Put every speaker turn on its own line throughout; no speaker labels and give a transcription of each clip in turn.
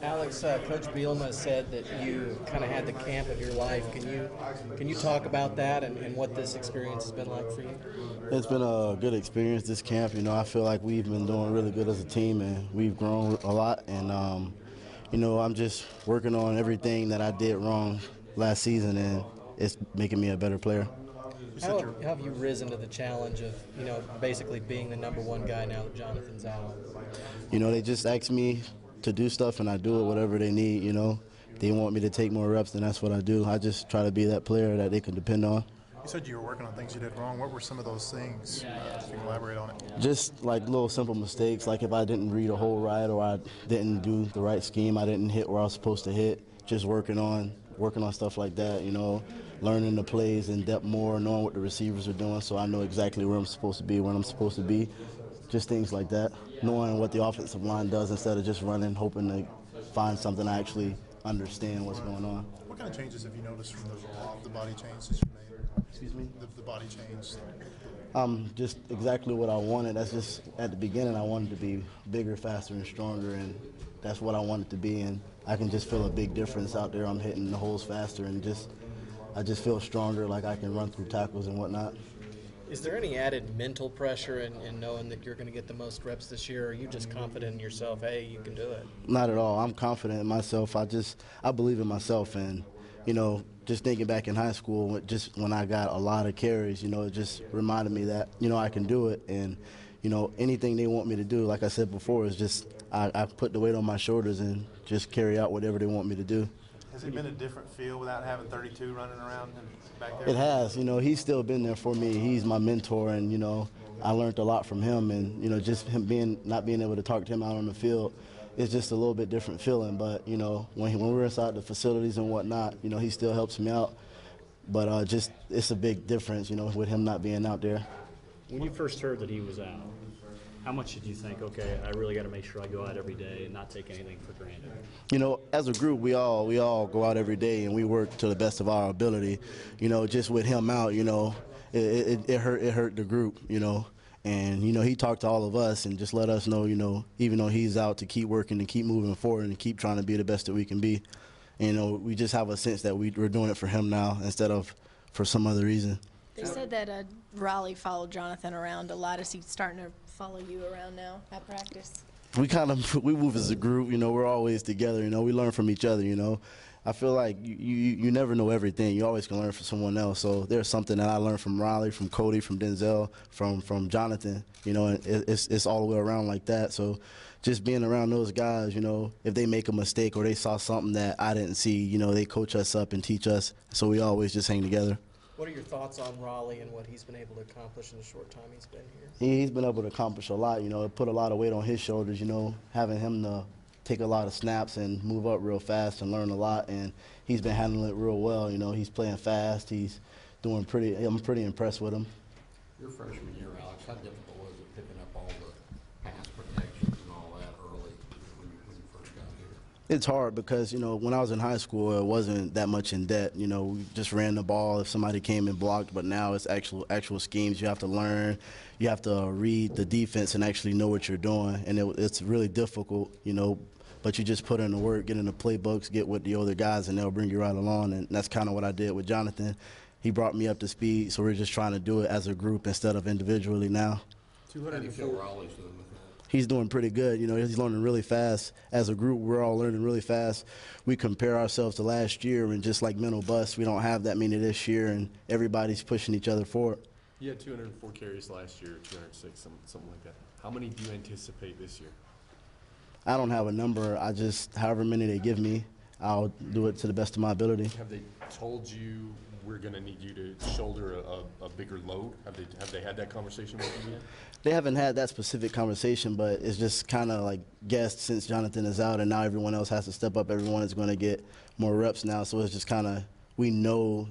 Alex, Coach Bielema said that you kind of had the camp of your life. Can you talk about that and what this experience has been like for you?
It's been a good experience this camp. I feel like we've been doing really good as a team, and we've grown a lot. And I'm just working on everything that I did wrong last season, and it's making me a better player.
How have you risen to the challenge of basically being the number one guy now that Jonathan's out?
They just ask me to do stuff, and I do it whatever they need. If they want me to take more reps, then that's what I do. I just try to be that player that they can depend on.
You said you were working on things you did wrong. What were some of those things? If you can elaborate on it.
Just like little simple mistakes, like if I didn't read a hole right or I didn't do the right scheme, I didn't hit where I was supposed to hit. Just working on stuff like that. Learning the plays in depth more, knowing what the receivers are doing, so I know exactly where I'm supposed to be, when I'm supposed to be. Just things like that. Knowing what the offensive line does instead of just running, hoping to find something I actually understand what's going on.
What kind of changes have you noticed from the body changes you made?
Excuse me?
The body change.
Just exactly what I wanted. That's just at the beginning I wanted to be bigger, faster, and stronger, and that's what I wanted to be. And I can just feel a big difference out there. I'm hitting the holes faster, and I just feel stronger, like I can run through tackles and whatnot.
Is there any added mental pressure in knowing that you're going to get the most reps this year, or are you just confident in yourself, hey, you can do it?
Not at all. I'm confident in myself. I believe in myself, and just thinking back in high school, just when I got a lot of carries, it just reminded me that I can do it, and anything they want me to do, like I said before, is just I put the weight on my shoulders and just carry out whatever they want me to do.
Has it been a different feel without having 32 running around back there?
It has. He's still been there for me. He's my mentor, and I learned a lot from him. And just him not being able to talk to him out on the field, it's just a little bit different feeling. But when we're inside the facilities and whatnot, he still helps me out. But just it's a big difference, with him not being out there.
When you first heard that he was out, how much did you think, okay, I really got to make sure I go out every day and not take anything for granted?
As a group, we all go out every day and we work to the best of our ability. Just with him out, it hurt the group, And, he talked to all of us and just let us know, even though he's out, to keep working and keep moving forward and keep trying to be the best that we can be. And, we just have a sense that we're doing it for him now instead of for some other reason.
They said that Raleigh followed Jonathan around a lot. Is he starting to follow you around now at practice?
We move as a group, we're always together, we learn from each other, I feel like you never know everything. You always can learn from someone else. So there's something that I learned from Raleigh, from Cody, from Denzel, from Jonathan, and it's all the way around like that. So just being around those guys, if they make a mistake or they saw something that I didn't see, they coach us up and teach us. So we always just hang together.
What are your thoughts on Raleigh and what he's been able to accomplish in the short time he's been here?
He's been able to accomplish a lot. It put a lot of weight on his shoulders, having him to take a lot of snaps and move up real fast and learn a lot. And he's been handling it real well. He's playing fast. He's doing I'm pretty impressed with him.
Your freshman year, Alex, how difficult was it picking up all the pass protections and all that early when you first got here?
It's hard because, when I was in high school, it wasn't that much in debt. We just ran the ball if somebody came and blocked, but now it's actual schemes you have to learn. You have to read the defense and actually know what you're doing, and it's really difficult, but you just put in the work, get in the playbooks, get with the other guys, and they'll bring you right along, and that's kind of what I did with Jonathan. He brought me up to speed, so we're just trying to do it as a group instead of individually now.
How do you feel Raleigh's doing with that?
He's doing pretty good. He's learning really fast. As a group, we're all learning really fast. We compare ourselves to last year, and just like mental busts, we don't have that many this year, and everybody's pushing each other forward.
You had 204 carries last year, 206, something like that. How many do you anticipate this year?
I don't have a number. However many they give me, I'll do it to the best of my ability.
Have they told you we're going to need you to shoulder a bigger load? Have they had that conversation with you yet?
They haven't had that specific conversation, but it's just kind of like guessed since Jonathan is out and now everyone else has to step up. Everyone is going to get more reps now, so it's just kind of, we know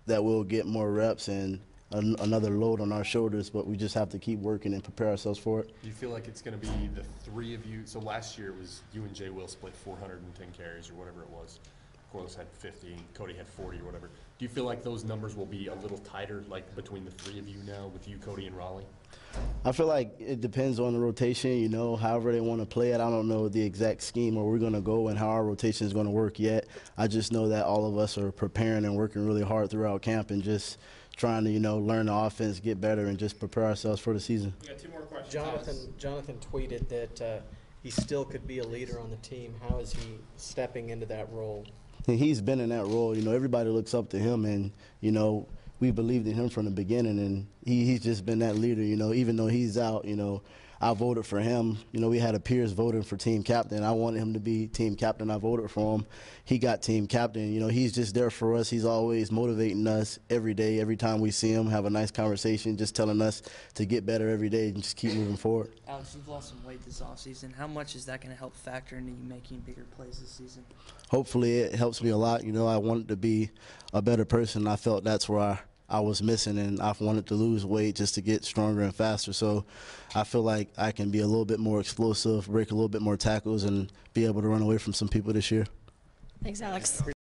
that we'll get more reps and another load on our shoulders, but we just have to keep working and prepare ourselves for it.
Do you feel like it's going to be the three of you? So last year it was you and Jay Will split 410 carries or whatever it was. Corliss had 50, and Cody had 40 or whatever. Do you feel like those numbers will be a little tighter, like between the three of you now, with you, Cody, and Raleigh?
I feel like it depends on the rotation, you know, however they want to play it. I don't know the exact scheme where we're going to go and how our rotation is going to work yet. I just know that all of us are preparing and working really hard throughout camp and just trying to, you know, learn the offense, get better, and just prepare ourselves for the season.
We got 2 more questions.
Jonathan tweeted that he still could be a leader on the team. How is he stepping into that role?
And he's been in that role. You know, everybody looks up to him, and, you know, we believed in him from the beginning, and he's just been that leader. You know, even though he's out, you know, I voted for him. You know, we had a peers voting for team captain. I wanted him to be team captain. I voted for him. He got team captain. You know, he's just there for us. He's always motivating us every day. Every time we see him, have a nice conversation, just telling us to get better every day and just keep moving forward.
Alex, you've lost some weight this offseason. How much is that going to help factor into you making bigger plays this season?
Hopefully it helps me a lot. You know, I wanted to be a better person. I felt that's where I was missing, and I wanted to lose weight just to get stronger and faster. So I feel like I can be a little bit more explosive, break a little bit more tackles, and be able to run away from some people this year.
Thanks, Alex.